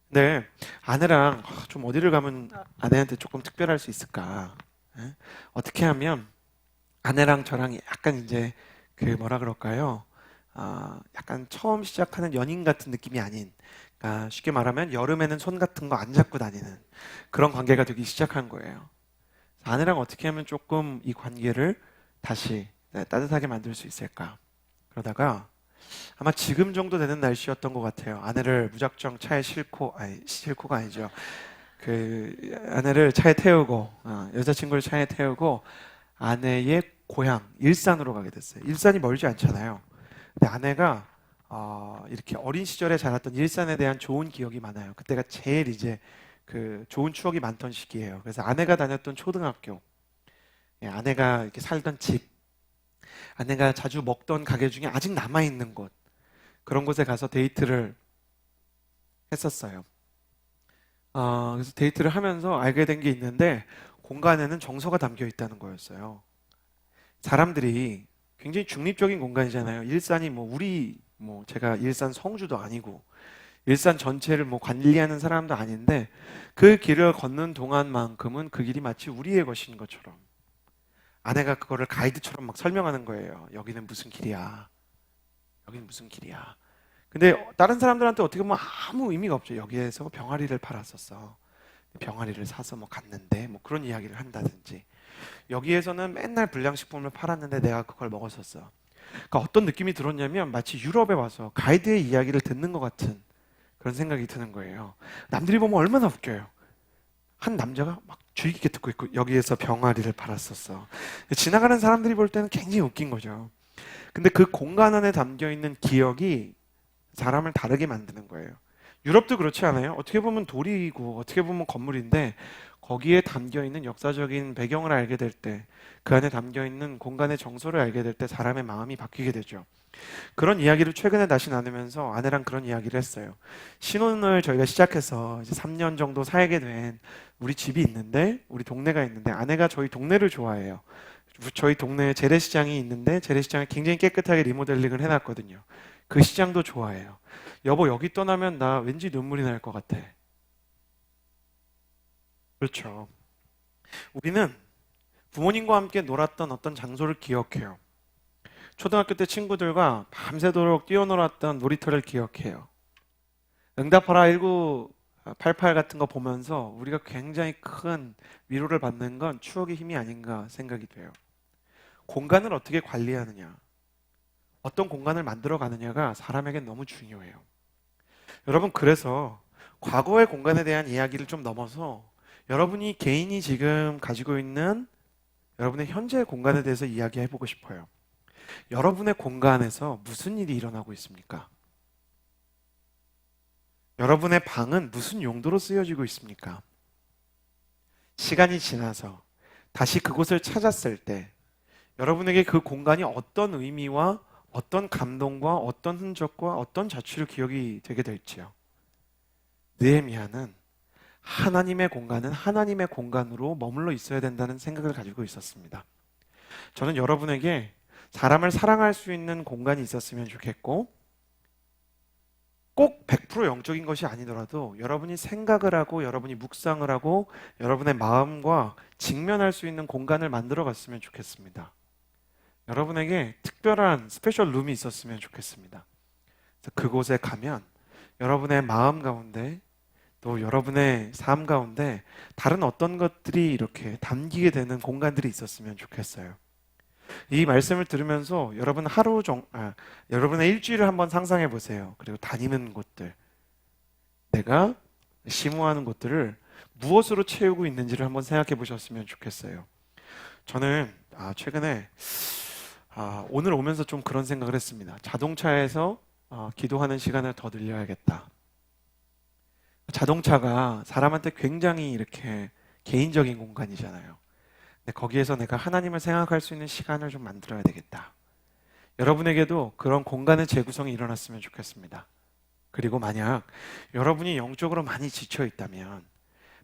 근데 아내랑 좀 어디를 가면 아내한테 조금 특별할 수 있을까? 예? 어떻게 하면 아내랑 저랑 약간 이제 그 뭐라 그럴까요? 약간 처음 시작하는 연인 같은 느낌이 아닌, 그러니까 쉽게 말하면 여름에는 손 같은 거 안 잡고 다니는 그런 관계가 되기 시작한 거예요. 아내랑 어떻게 하면 조금 이 관계를 다시 따뜻하게 만들 수 있을까? 그러다가 아마 지금 정도 되는 날씨였던 것 같아요. 아내를 무작정 차에 싣고가 아니죠. 그 아내를 차에 태우고 여자친구를 차에 태우고 아내의 고향 일산으로 가게 됐어요. 일산이 멀지 않잖아요. 근데 아내가 이렇게 어린 시절에 자랐던 일산에 대한 좋은 기억이 많아요. 그때가 제일 이제 그 좋은 추억이 많던 시기예요. 그래서 아내가 다녔던 초등학교, 아내가 이렇게 살던 집, 아내가 자주 먹던 가게 중에 아직 남아 있는 곳, 그런 곳에 가서 데이트를 했었어요. 그래서 데이트를 하면서 알게 된 게 있는데 공간에는 정서가 담겨 있다는 거였어요. 사람들이 굉장히 중립적인 공간이잖아요. 일산이 뭐 제가 일산 성주도 아니고 일산 전체를 뭐 관리하는 사람도 아닌데 그 길을 걷는 동안만큼은 그 길이 마치 우리의 것인 것처럼 아내가 그거를 가이드처럼 막 설명하는 거예요. 여기는 무슨 길이야. 여기는 무슨 길이야. 근데 다른 사람들한테 어떻게 보면 아무 의미가 없죠. 여기에서 병아리를 팔았었어. 병아리를 사서 뭐 갔는데 뭐 그런 이야기를 한다든지, 여기에서는 맨날 불량식품을 팔았는데 내가 그걸 먹었었어. 그러니까 어떤 느낌이 들었냐면 마치 유럽에 와서 가이드의 이야기를 듣는 것 같은 그런 생각이 드는 거예요. 남들이 보면 얼마나 웃겨요. 한 남자가 막 주의 깊게 듣고 있고 여기에서 병아리를 팔았었어. 지나가는 사람들이 볼 때는 굉장히 웃긴 거죠. 근데 그 공간 안에 담겨 있는 기억이 사람을 다르게 만드는 거예요. 유럽도 그렇지 않아요? 어떻게 보면 돌이고 어떻게 보면 건물인데 거기에 담겨 있는 역사적인 배경을 알게 될 때, 그 안에 담겨 있는 공간의 정서를 알게 될 때 사람의 마음이 바뀌게 되죠. 그런 이야기를 최근에 다시 나누면서 아내랑 그런 이야기를 했어요. 신혼을 저희가 시작해서 이제 3년 정도 살게 된 우리 집이 있는데, 우리 동네가 있는데 아내가 저희 동네를 좋아해요. 저희 동네에 재래시장이 있는데 재래시장을 굉장히 깨끗하게 리모델링을 해놨거든요. 그 시장도 좋아해요. 여보, 여기 떠나면 나 왠지 눈물이 날 것 같아. 그렇죠. 우리는 부모님과 함께 놀았던 어떤 장소를 기억해요. 초등학교 때 친구들과 밤새도록 뛰어놀았던 놀이터를 기억해요. 응답하라 1988 같은 거 보면서 우리가 굉장히 큰 위로를 받는 건 추억의 힘이 아닌가 생각이 돼요. 공간을 어떻게 관리하느냐, 어떤 공간을 만들어 가느냐가 사람에게 너무 중요해요. 여러분, 그래서 과거의 공간에 대한 이야기를 좀 넘어서 여러분이 개인이 지금 가지고 있는 여러분의 현재의 공간에 대해서 이야기해 보고 싶어요. 여러분의 공간에서 무슨 일이 일어나고 있습니까? 여러분의 방은 무슨 용도로 쓰여지고 있습니까? 시간이 지나서 다시 그곳을 찾았을 때 여러분에게 그 공간이 어떤 의미와 어떤 감동과 어떤 흔적과 어떤 자취로 기억이 되게 될지요. 느헤미야는 하나님의 공간은 하나님의 공간으로 머물러 있어야 된다는 생각을 가지고 있었습니다. 저는 여러분에게 사람을 사랑할 수 있는 공간이 있었으면 좋겠고, 꼭 100% 영적인 것이 아니더라도 여러분이 생각을 하고 여러분이 묵상을 하고 여러분의 마음과 직면할 수 있는 공간을 만들어 갔으면 좋겠습니다. 여러분에게 특별한 스페셜 룸이 있었으면 좋겠습니다. 그래서 그곳에 가면 여러분의 마음 가운데 또 여러분의 삶 가운데 다른 어떤 것들이 이렇게 담기게 되는 공간들이 있었으면 좋겠어요. 이 말씀을 들으면서 여러분의 일주일을 한번 상상해 보세요. 그리고 다니는 곳들, 내가 심호하는 곳들을 무엇으로 채우고 있는지를 한번 생각해 보셨으면 좋겠어요. 저는 최근에 오늘 오면서 좀 그런 생각을 했습니다. 자동차에서 기도하는 시간을 더 늘려야겠다. 자동차가 사람한테 굉장히 이렇게 개인적인 공간이잖아요. 근데 거기에서 내가 하나님을 생각할 수 있는 시간을 좀 만들어야 되겠다. 여러분에게도 그런 공간의 재구성이 일어났으면 좋겠습니다. 그리고 만약 여러분이 영적으로 많이 지쳐 있다면,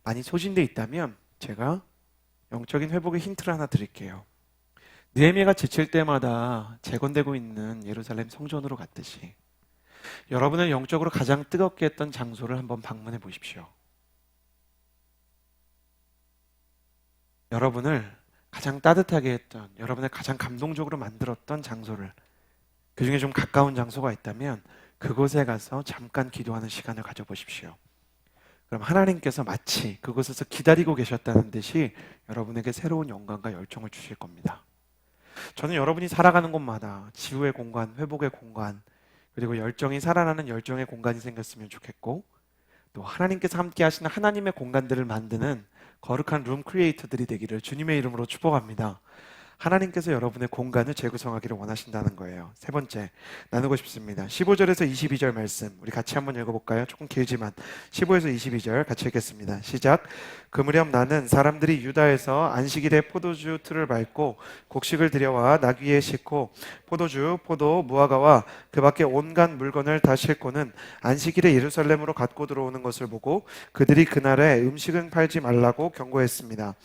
많이 소진되어 있다면 제가 영적인 회복의 힌트를 하나 드릴게요. 느헤미야가 지칠 때마다 재건되고 있는 예루살렘 성전으로 갔듯이 여러분을 영적으로 가장 뜨겁게 했던 장소를 한번 방문해 보십시오. 여러분을 가장 따뜻하게 했던, 여러분을 가장 감동적으로 만들었던 장소를, 그 중에 좀 가까운 장소가 있다면 그곳에 가서 잠깐 기도하는 시간을 가져보십시오. 그럼 하나님께서 마치 그곳에서 기다리고 계셨다는 듯이 여러분에게 새로운 영광과 열정을 주실 겁니다. 저는 여러분이 살아가는 곳마다 지우의 공간, 회복의 공간, 그리고 열정이 살아나는 열정의 공간이 생겼으면 좋겠고, 또 하나님께서 함께 하시는 하나님의 공간들을 만드는 거룩한 룸 크리에이터들이 되기를 주님의 이름으로 축복합니다. 하나님께서 여러분의 공간을 재구성하기를 원하신다는 거예요. 세 번째 나누고 싶습니다. 15절에서 22절 말씀 우리 같이 한번 읽어볼까요? 조금 길지만 15에서 22절 같이 읽겠습니다. 시작. 그 무렵 나는 사람들이 유다에서 안식일에 포도주 틀을 밟고 곡식을 들여와 나귀에 싣고 포도주, 포도, 무화과와 그 밖에 온갖 물건을 다 싣고는 안식일에 예루살렘으로 갖고 들어오는 것을 보고 그들이 그날에 음식은 팔지 말라고 경고했습니다.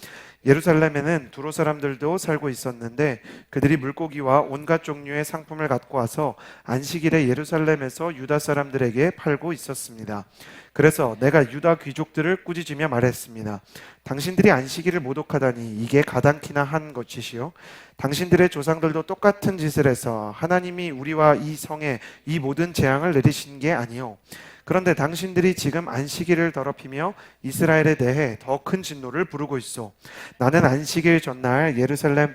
예루살렘에는 두로 사람들도 살고 있었는데 그들이 물고기와 온갖 종류의 상품을 갖고 와서 안식일에 예루살렘에서 유다 사람들에게 팔고 있었습니다. 그래서 내가 유다 귀족들을 꾸짖으며 말했습니다. 당신들이 안식일을 모독하다니 이게 가당키나 한 것이시요. 당신들의 조상들도 똑같은 짓을 해서 하나님이 우리와 이 성에 이 모든 재앙을 내리신 게 아니요. 그런데 당신들이 지금 안식일을 더럽히며 이스라엘에 대해 더 큰 진노를 부르고 있어. 나는 안식일 전날 예루살렘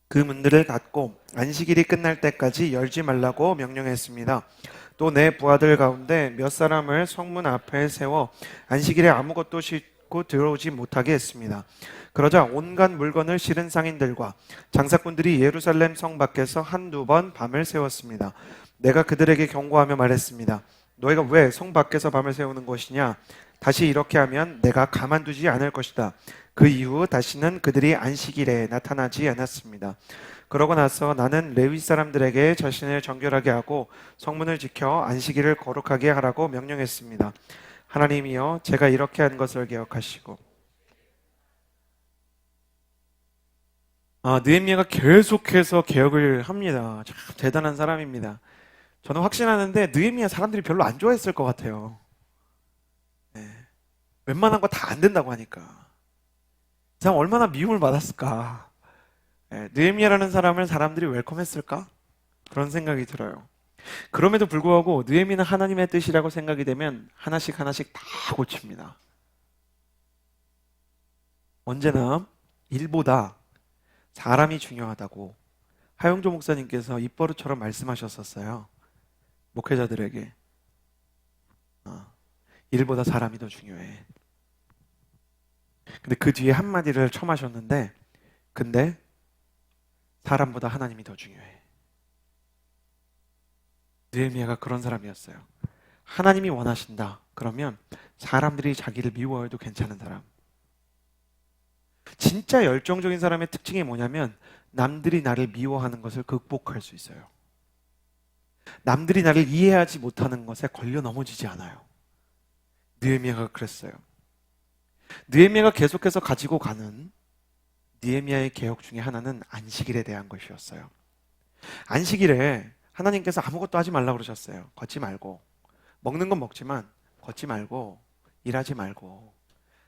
그 문들을 닫고 안식일이 끝날 때까지 열지 말라고 명령했습니다. 또 내 부하들 가운데 몇 사람을 성문 앞에 세워 안식일에 아무것도 싣고 들어오지 못하게 했습니다. 그러자 온갖 물건을 실은 상인들과 장사꾼들이 예루살렘 성 밖에서 한두 번 밤을 새웠습니다. 내가 그들에게 경고하며 말했습니다. 너희가 왜 성 밖에서 밤을 새우는 것이냐? 다시 이렇게 하면 내가 가만두지 않을 것이다. 그 이후 다시는 그들이 안식일에 나타나지 않았습니다. 그러고 나서 나는 레위 사람들에게 자신을 정결하게 하고 성문을 지켜 안식일을 거룩하게 하라고 명령했습니다. 하나님이여, 제가 이렇게 한 것을 기억하시고. 느헤미야가 계속해서 개혁을 합니다. 참 대단한 사람입니다. 저는 확신하는데 느헤미야 사람들이 별로 안 좋아했을 것 같아요. 네. 웬만한 거 다 안 된다고 하니까. 이 사람 얼마나 미움을 받았을까. 네. 느헤미야라는 사람을 사람들이 웰컴했을까? 그런 생각이 들어요. 그럼에도 불구하고 느헤미야는 하나님의 뜻이라고 생각이 되면 하나씩 하나씩 다 고칩니다. 언제나 일보다 사람이 중요하다고 하용조 목사님께서 입버릇처럼 말씀하셨었어요. 목회자들에게. 일보다 사람이 더 중요해. 근데 그 뒤에 한마디를 첨하셨는데, 근데 사람보다 하나님이 더 중요해. 느헤미야가 그런 사람이었어요. 하나님이 원하신다. 그러면 사람들이 자기를 미워해도 괜찮은 사람. 진짜 열정적인 사람의 특징이 뭐냐면 남들이 나를 미워하는 것을 극복할 수 있어요. 남들이 나를 이해하지 못하는 것에 걸려 넘어지지 않아요. 느헤미야가 그랬어요. 느헤미야가 계속해서 가지고 가는 느헤미야의 개혁 중에 하나는 안식일에 대한 것이었어요. 안식일에 하나님께서 아무것도 하지 말라고 그러셨어요. 걷지 말고. 먹는 건 먹지만 걷지 말고 일하지 말고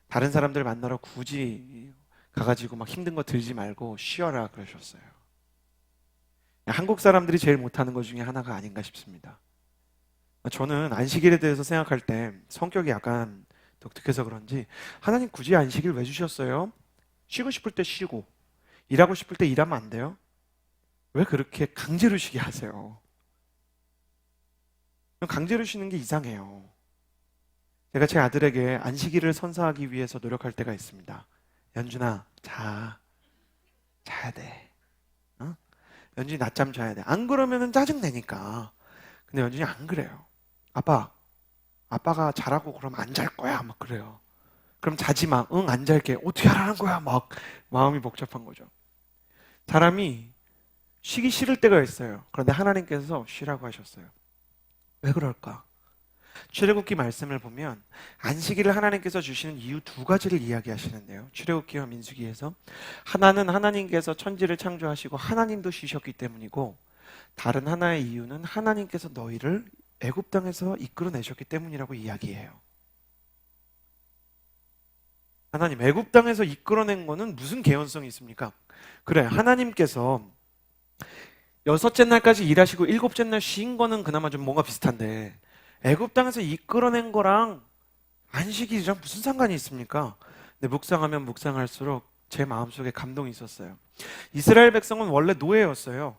다른 사람들 만나러 굳이 가가지고 막 힘든 거 들지 말고 쉬어라 그러셨어요. 한국 사람들이 제일 못하는 것 중에 하나가 아닌가 싶습니다. 저는 안식일에 대해서 생각할 때 성격이 약간 독특해서 그런지 하나님 굳이 안식일 왜 주셨어요? 쉬고 싶을 때 쉬고 일하고 싶을 때 일하면 안 돼요? 왜 그렇게 강제로 쉬게 하세요? 강제로 쉬는 게 이상해요. 제가 제 아들에게 안식일을 선사하기 위해서 노력할 때가 있습니다. 연준아, 자야 돼. 어? 연준이 낮잠 자야 돼. 안 그러면 짜증내니까. 근데 연준이 안 그래요. 아빠가 자라고 그러면 안 잘 거야. 막 그래요. 그럼 자지 마. 응, 안 잘게. 어떻게 하라는 거야? 막 마음이 복잡한 거죠. 사람이 쉬기 싫을 때가 있어요. 그런데 하나님께서 쉬라고 하셨어요. 왜 그럴까? 출애굽기 말씀을 보면 안식일을 하나님께서 주시는 이유 두 가지를 이야기하시는데요. 출애굽기와 민수기에서 하나는 하나님께서 천지를 창조하시고 하나님도 쉬셨기 때문이고, 다른 하나의 이유는 하나님께서 너희를 애굽 땅에서 이끌어내셨기 때문이라고 이야기해요. 하나님 애굽 땅에서 이끌어낸 거는 무슨 개연성이 있습니까? 그래, 하나님께서 여섯째 날까지 일하시고 일곱째 날 쉰 거는 그나마 좀 뭔가 비슷한데 애굽 땅에서 이끌어낸 거랑 안식일이랑 무슨 상관이 있습니까? 근데 묵상하면 묵상할수록 제 마음속에 감동이 있었어요. 이스라엘 백성은 원래 노예였어요.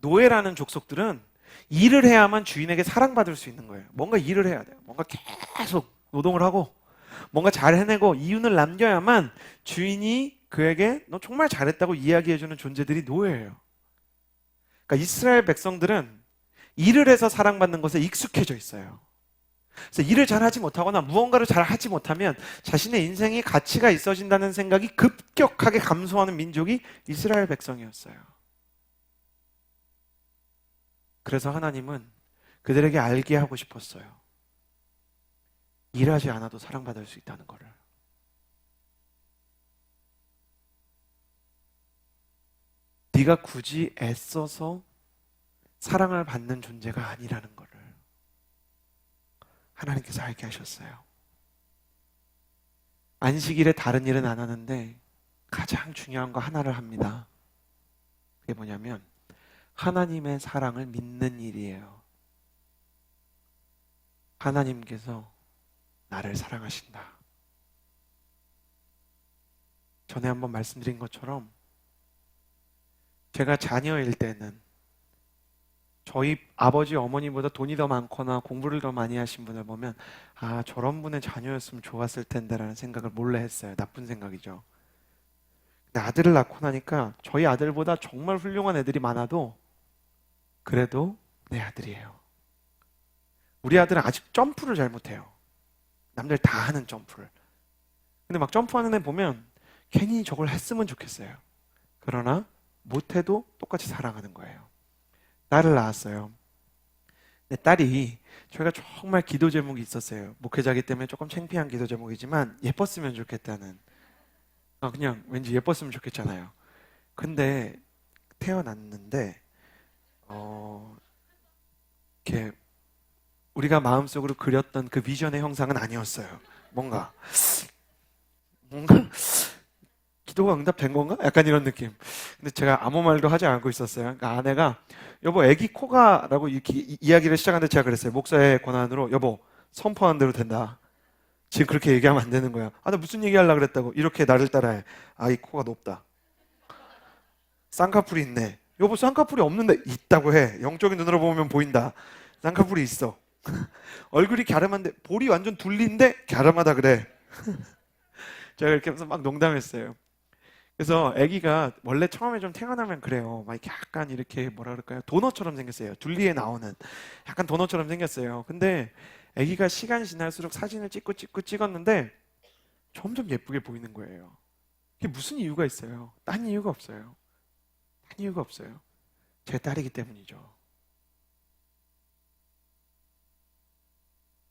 노예라는 족속들은 일을 해야만 주인에게 사랑받을 수 있는 거예요. 뭔가 일을 해야 돼요. 뭔가 계속 노동을 하고 뭔가 잘 해내고 이윤을 남겨야만 주인이 그에게 너 정말 잘했다고 이야기해주는 존재들이 노예예요. 그러니까 이스라엘 백성들은 일을 해서 사랑받는 것에 익숙해져 있어요. 그래서 일을 잘하지 못하거나 무언가를 잘하지 못하면 자신의 인생에 가치가 있어진다는 생각이 급격하게 감소하는 민족이 이스라엘 백성이었어요. 그래서 하나님은 그들에게 알게 하고 싶었어요. 일하지 않아도 사랑받을 수 있다는 것을. 우리가 굳이 애써서 사랑을 받는 존재가 아니라는 것을 하나님께서 알게 하셨어요. 안식일에 다른 일은 안 하는데 가장 중요한 거 하나를 합니다. 그게 뭐냐면 하나님의 사랑을 믿는 일이에요. 하나님께서 나를 사랑하신다. 전에 한번 말씀드린 것처럼 제가 자녀일 때는 저희 아버지 어머니보다 돈이 더 많거나 공부를 더 많이 하신 분을 보면 아, 저런 분의 자녀였으면 좋았을 텐데 라는 생각을 몰래 했어요. 나쁜 생각이죠. 근데 아들을 낳고 나니까 저희 아들보다 정말 훌륭한 애들이 많아도 그래도 내 아들이에요. 우리 아들은 아직 점프를 잘 못해요. 남들 다 하는 점프를. 근데 막 점프하는 애 보면 괜히 저걸 했으면 좋겠어요. 그러나 못해도 똑같이 사랑하는 거예요. 딸을 낳았어요. 근데 딸이 저희가 정말 기도 제목이 있었어요. 목회자기 때문에 조금 창피한 기도 제목이지만 예뻤으면 좋겠다는. 그냥 왠지 예뻤으면 좋겠잖아요. 근데 태어났는데 이렇게 우리가 마음속으로 그렸던 그 비전의 형상은 아니었어요. 뭔가 기도가 응답된 건가? 약간 이런 느낌. 근데 제가 아무 말도 하지 않고 있었어요. 그러니까 아내가 여보 애기 코가 라고 이렇게 이야기를 시작하는데 제가 그랬어요. 목사의 권한으로 여보 선포한 대로 된다. 지금 그렇게 얘기하면 안 되는 거야. 아, 나 무슨 얘기 하려고 그랬다고. 이렇게 나를 따라해. 아, 이 코가 높다. 쌍꺼풀이 있네. 여보 쌍꺼풀이 없는데 있다고 해. 영적인 눈으로 보면 보인다. 쌍꺼풀이 있어. 얼굴이 갸름한데 볼이 완전 둘리인데 갸름하다 그래. 제가 이렇게 하면서 막 농담했어요. 그래서 아기가 원래 처음에 좀 태어나면 그래요. 막 약간 이렇게 뭐라 그럴까요? 도넛처럼 생겼어요. 둘리에 나오는 약간 도넛처럼 생겼어요. 근데 아기가 시간이 지날수록 사진을 찍었는데 점점 예쁘게 보이는 거예요. 이게 무슨 이유가 있어요? 딴 이유가 없어요. 딴 이유가 없어요. 제 딸이기 때문이죠.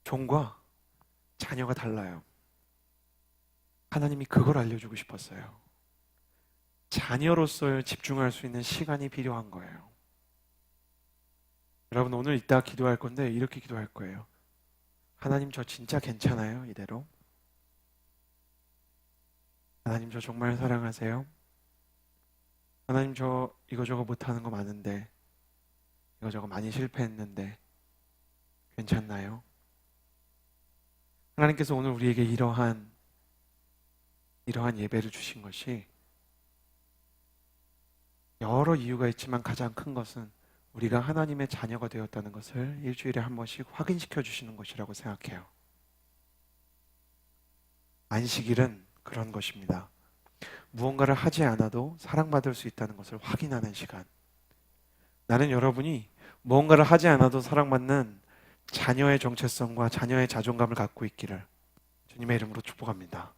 종과 자녀가 달라요. 하나님이 그걸 알려주고 싶었어요. 자녀로서 집중할 수 있는 시간이 필요한 거예요. 여러분 오늘 이따 기도할 건데 이렇게 기도할 거예요. 하나님 저 진짜 괜찮아요? 이대로? 하나님 저 정말 사랑하세요? 하나님 저 이거저거 못하는 거 많은데 이거저거 많이 실패했는데 괜찮나요? 하나님께서 오늘 우리에게 이러한 예배를 주신 것이 여러 이유가 있지만 가장 큰 것은 우리가 하나님의 자녀가 되었다는 것을 일주일에 한 번씩 확인시켜 주시는 것이라고 생각해요. 안식일은 그런 것입니다. 무언가를 하지 않아도 사랑받을 수 있다는 것을 확인하는 시간. 나는 여러분이 무언가를 하지 않아도 사랑받는 자녀의 정체성과 자녀의 자존감을 갖고 있기를 주님의 이름으로 축복합니다.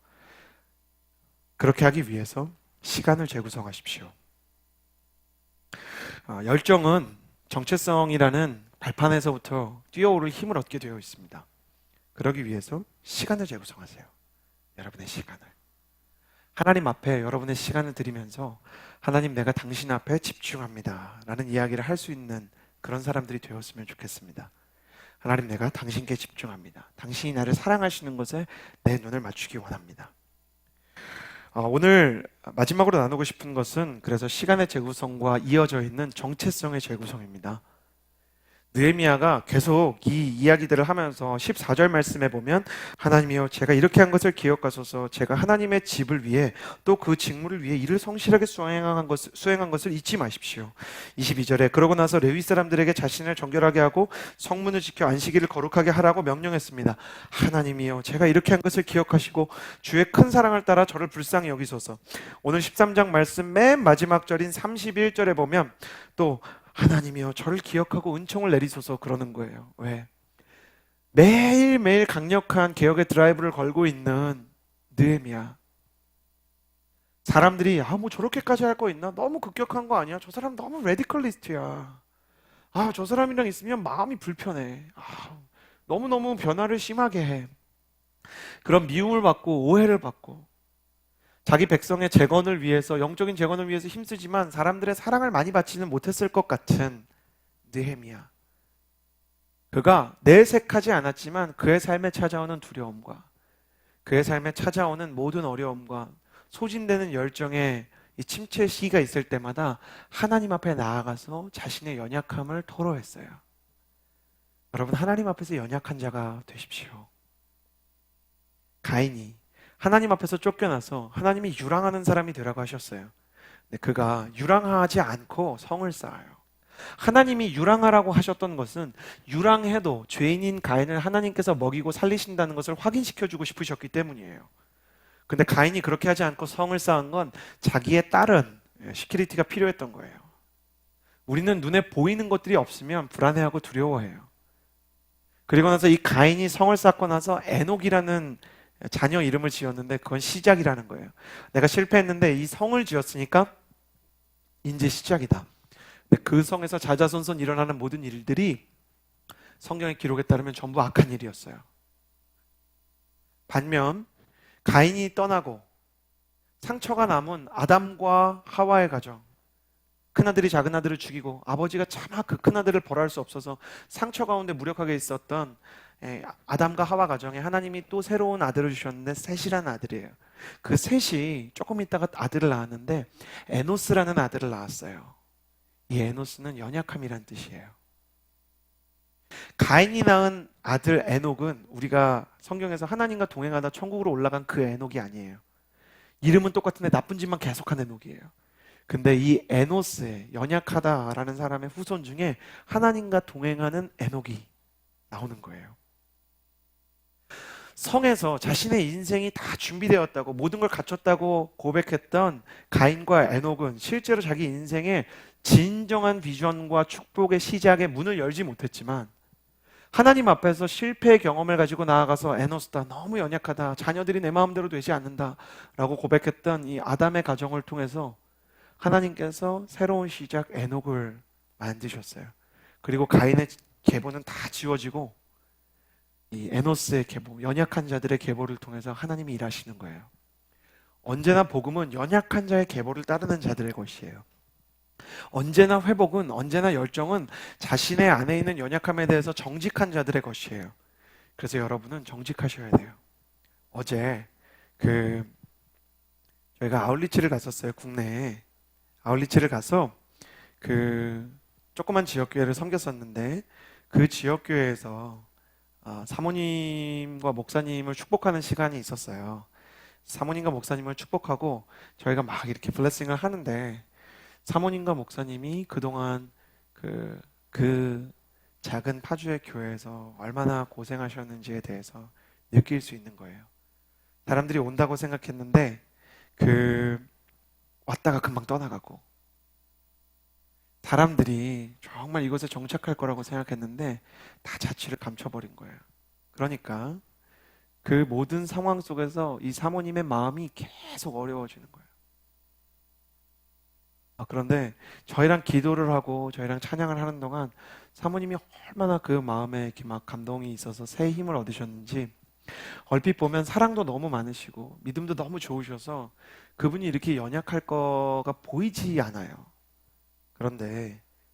그렇게 하기 위해서 시간을 재구성하십시오. 열정은 정체성이라는 발판에서부터 뛰어오를 힘을 얻게 되어 있습니다. 그러기 위해서 시간을 재구성하세요. 여러분의 시간을. 하나님 앞에 여러분의 시간을 드리면서 하나님 내가 당신 앞에 집중합니다 라는 이야기를 할 수 있는 그런 사람들이 되었으면 좋겠습니다. 하나님 내가 당신께 집중합니다. 당신이 나를 사랑하시는 것에 내 눈을 맞추기 원합니다. 오늘 마지막으로 나누고 싶은 것은 그래서 시간의 재구성과 이어져 있는 정체성의 재구성입니다. 느헤미야가 계속 이 이야기들을 하면서 14절 말씀에 보면 하나님이여 제가 이렇게 한 것을 기억하소서 제가 하나님의 집을 위해 또 그 직무를 위해 일을 성실하게 수행한 것을 잊지 마십시오. 22절에 그러고 나서 레위 사람들에게 자신을 정결하게 하고 성문을 지켜 안식일을 거룩하게 하라고 명령했습니다. 하나님이여 제가 이렇게 한 것을 기억하시고 주의 큰 사랑을 따라 저를 불쌍히 여기소서. 오늘 13장 말씀 맨 마지막 절인 31절에 보면 또 하나님이여 저를 기억하고 은총을 내리소서 그러는 거예요. 왜? 매일매일 강력한 개혁의 드라이브를 걸고 있는 느헤미야. 사람들이 뭐 저렇게까지 할 거 있나? 너무 급격한 거 아니야? 저 사람 너무 레디컬리스트야. 저 사람이랑 있으면 마음이 불편해. 너무너무 변화를 심하게 해. 그런 미움을 받고 오해를 받고 자기 백성의 재건을 위해서, 영적인 재건을 위해서 힘쓰지만 사람들의 사랑을 많이 받지는 못했을 것 같은 느헤미야. 그가 내색하지 않았지만 그의 삶에 찾아오는 두려움과 그의 삶에 찾아오는 모든 어려움과 소진되는 열정의 이 침체 시기가 있을 때마다 하나님 앞에 나아가서 자신의 연약함을 토로했어요. 여러분, 하나님 앞에서 연약한 자가 되십시오. 가인이 하나님 앞에서 쫓겨나서 하나님이 유랑하는 사람이 되라고 하셨어요. 근데 그가 유랑하지 않고 성을 쌓아요. 하나님이 유랑하라고 하셨던 것은 유랑해도 죄인인 가인을 하나님께서 먹이고 살리신다는 것을 확인시켜주고 싶으셨기 때문이에요. 근데 가인이 그렇게 하지 않고 성을 쌓은 건 자기의 딸은 시큐리티가 필요했던 거예요. 우리는 눈에 보이는 것들이 없으면 불안해하고 두려워해요. 그리고 나서 이 가인이 성을 쌓고 나서 에녹이라는 자녀 이름을 지었는데 그건 시작이라는 거예요. 내가 실패했는데 이 성을 지었으니까 이제 시작이다. 근데 그 성에서 자자손손 일어나는 모든 일들이 성경의 기록에 따르면 전부 악한 일이었어요. 반면 가인이 떠나고 상처가 남은 아담과 하와의 가정, 큰아들이 작은아들을 죽이고 아버지가 차마 그 큰아들을 벌할 수 없어서 상처 가운데 무력하게 있었던 아담과 하와 가정에 하나님이 또 새로운 아들을 주셨는데 셋이라는 아들이에요. 그 셋이 조금 있다가 아들을 낳았는데 에노스라는 아들을 낳았어요. 이 에노스는 연약함이란 뜻이에요. 가인이 낳은 아들 에녹은 우리가 성경에서 하나님과 동행하다 천국으로 올라간 그 에녹이 아니에요. 이름은 똑같은데 나쁜 짓만 계속한 에녹이에요. 근데 이 에노스의 연약하다라는 사람의 후손 중에 하나님과 동행하는 에녹이 나오는 거예요. 성에서 자신의 인생이 다 준비되었다고 모든 걸 갖췄다고 고백했던 가인과 에녹은 실제로 자기 인생의 진정한 비전과 축복의 시작의 문을 열지 못했지만 하나님 앞에서 실패의 경험을 가지고 나아가서 에노스다, 너무 연약하다, 자녀들이 내 마음대로 되지 않는다 라고 고백했던 이 아담의 가정을 통해서 하나님께서 새로운 시작 에녹을 만드셨어요. 그리고 가인의 계보는 다 지워지고 이 에노스의 계보, 연약한 자들의 계보를 통해서 하나님이 일하시는 거예요. 언제나 복음은 연약한 자의 계보를 따르는 자들의 것이에요. 언제나 회복은, 언제나 열정은 자신의 안에 있는 연약함에 대해서 정직한 자들의 것이에요. 그래서 여러분은 정직하셔야 돼요. 어제 저희가 아울리치를 갔었어요. 국내에 아울리치를 가서 조그만 지역교회를 섬겼었는데 그 지역교회에서 사모님과 목사님을 축복하는 시간이 있었어요. 사모님과 목사님을 축복하고 저희가 막 이렇게 블레싱을 하는데 사모님과 목사님이 그동안 그 작은 파주의 교회에서 얼마나 고생하셨는지에 대해서 느낄 수 있는 거예요. 사람들이 온다고 생각했는데 왔다가 금방 떠나가고 사람들이 정말 이곳에 정착할 거라고 생각했는데 다 자취를 감춰버린 거예요. 그러니까 그 모든 상황 속에서 이 사모님의 마음이 계속 어려워지는 거예요. 그런데 저희랑 기도를 하고 저희랑 찬양을 하는 동안 사모님이 얼마나 그 마음에 이렇게 막 감동이 있어서 새 힘을 얻으셨는지 얼핏 보면 사랑도 너무 많으시고 믿음도 너무 좋으셔서 그분이 이렇게 연약할 거가 보이지 않아요.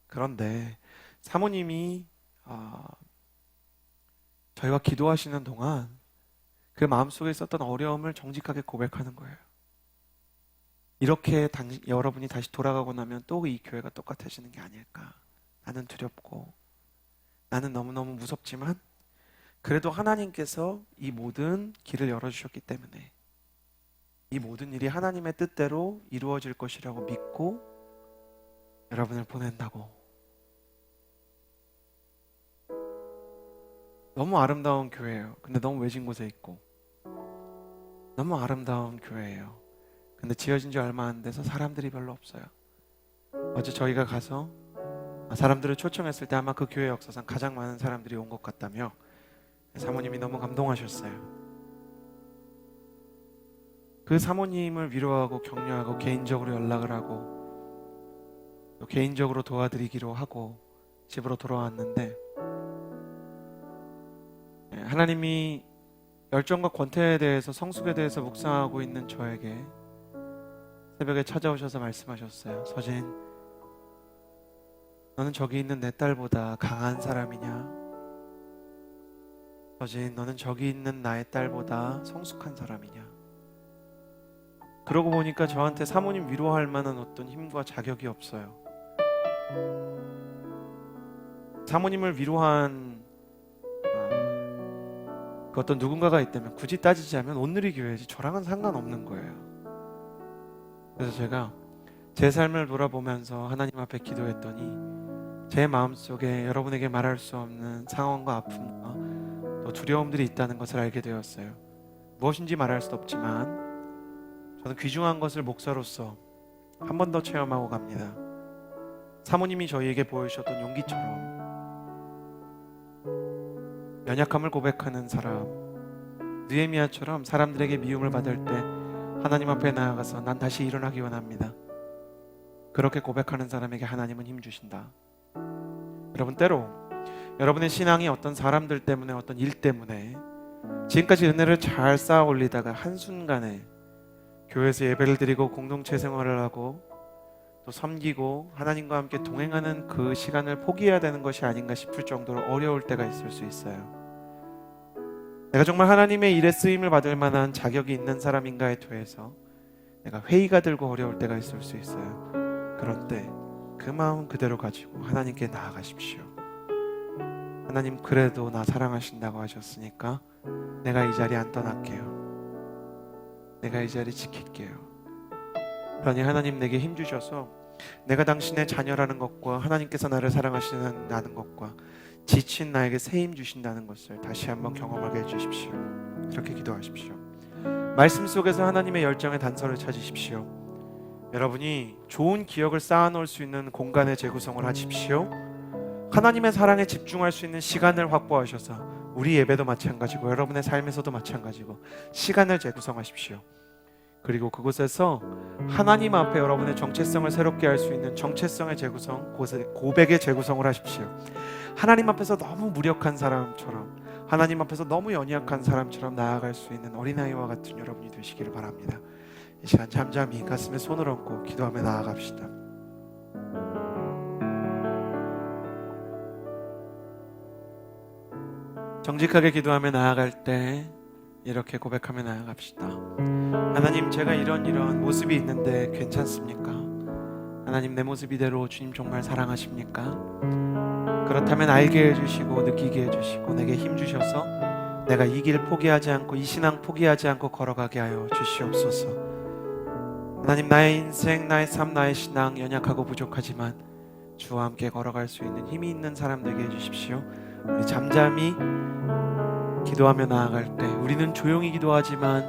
그런데 사모님이 저희와 기도하시는 동안 그 마음속에 있었던 어려움을 정직하게 고백하는 거예요. 이렇게 여러분이 다시 돌아가고 나면 또 이 교회가 똑같아지는 게 아닐까. 나는 두렵고 나는 너무너무 무섭지만 그래도 하나님께서 이 모든 길을 열어주셨기 때문에 이 모든 일이 하나님의 뜻대로 이루어질 것이라고 믿고 여러분을 보낸다고. 너무 아름다운 교회예요. 근데 너무 외진 곳에 있고 너무 아름다운 교회예요. 근데 지어진 지 얼마 안 돼서 사람들이 별로 없어요. 어제 저희가 가서 사람들을 초청했을 때 아마 그 교회 역사상 가장 많은 사람들이 온 것 같다며 사모님이 너무 감동하셨어요. 그 사모님을 위로하고 격려하고 개인적으로 연락을 하고 또 개인적으로 도와드리기로 하고 집으로 돌아왔는데 하나님이 열정과 권태에 대해서 성숙에 대해서 묵상하고 있는 저에게 새벽에 찾아오셔서 말씀하셨어요. 서진, 너는 저기 있는 내 딸보다 강한 사람이냐? 서진, 너는 저기 있는 나의 딸보다 성숙한 사람이냐? 그러고 보니까 저한테 사모님 위로할 만한 어떤 힘과 자격이 없어요. 사모님을 위로한 그 어떤 누군가가 있다면, 굳이 따지자면 온누리 교회지 저랑은 상관없는 거예요. 그래서 제가 제 삶을 돌아보면서 하나님 앞에 기도했더니 제 마음속에 여러분에게 말할 수 없는 상황과 아픔과 또 두려움들이 있다는 것을 알게 되었어요. 무엇인지 말할 수 없지만 저는 귀중한 것을 목사로서 한 번 더 체험하고 갑니다. 사모님이 저희에게 보여주셨던 용기처럼 연약함을 고백하는 사람, 느헤미야처럼 사람들에게 미움을 받을 때 하나님 앞에 나아가서 난 다시 일어나기 원합니다. 그렇게 고백하는 사람에게 하나님은 힘 주신다. 여러분, 때로 여러분의 신앙이 어떤 사람들 때문에, 어떤 일 때문에 지금까지 은혜를 잘 쌓아 올리다가 한순간에 교회에서 예배를 드리고 공동체 생활을 하고 또 섬기고 하나님과 함께 동행하는 그 시간을 포기해야 되는 것이 아닌가 싶을 정도로 어려울 때가 있을 수 있어요. 내가 정말 하나님의 일에 쓰임을 받을 만한 자격이 있는 사람인가에 대해서 내가 회의가 들고 어려울 때가 있을 수 있어요. 그럴 때 그 마음 그대로 가지고 하나님께 나아가십시오. 하나님, 그래도 나 사랑하신다고 하셨으니까 내가 이 자리 안 떠날게요. 내가 이 자리 지킬게요. 그러니 하나님 내게 힘 주셔서 내가 당신의 자녀라는 것과 하나님께서 나를 사랑하시는 것과 지친 나에게 새 힘 주신다는 것을 다시 한번 경험하게 해주십시오. 그렇게 기도하십시오. 말씀 속에서 하나님의 열정의 단서를 찾으십시오. 여러분이 좋은 기억을 쌓아놓을 수 있는 공간의 재구성을 하십시오. 하나님의 사랑에 집중할 수 있는 시간을 확보하셔서 우리 예배도 마찬가지고 여러분의 삶에서도 마찬가지고 시간을 재구성하십시오. 그리고 그곳에서 하나님 앞에 여러분의 정체성을 새롭게 할 수 있는 정체성의 재구성, 고백의 재구성을 하십시오. 하나님 앞에서 너무 무력한 사람처럼, 하나님 앞에서 너무 연약한 사람처럼 나아갈 수 있는 어린아이와 같은 여러분이 되시기를 바랍니다. 이 시간 잠잠히 가슴에 손을 얹고 기도하며 나아갑시다. 정직하게 기도하며 나아갈 때 이렇게 고백하며 나아갑시다. 하나님, 제가 이런 모습이 있는데 괜찮습니까? 하나님, 내 모습 이대로 주님 정말 사랑하십니까? 그렇다면 알게 해주시고 느끼게 해주시고 내게 힘 주셔서 내가 이 길 포기하지 않고 이 신앙 포기하지 않고 걸어가게 하여 주시옵소서. 하나님, 나의 인생, 나의 삶, 나의 신앙 연약하고 부족하지만 주와 함께 걸어갈 수 있는 힘이 있는 사람 되게 해주십시오. 우리 잠잠히 기도하며 나아갈 때 우리는 조용히 기도하지만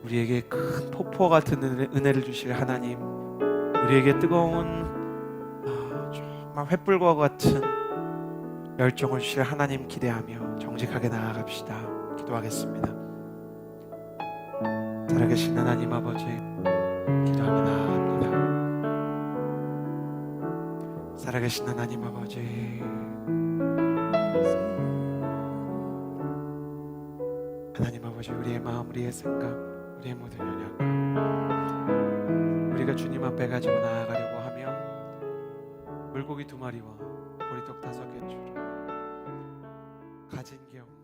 우리에게 큰 폭포 같은 은혜를 주실 하나님, 우리에게 뜨거운 정말 횃불과 같은 열정을 주실 하나님 기대하며 정직하게 나아갑시다. 기도하겠습니다. 살아계신 하나님 아버지, 기도하며 나아갑니다. 살아계신 하나님 아버지, 하나님 아버지, 우리의 마음, 우리의 생각, 우리의 모든 연약함 우리가 주님 앞에 가지고 나아가려고 하며 물고기 2마리와 보리떡 5개 주라 가진 게 없는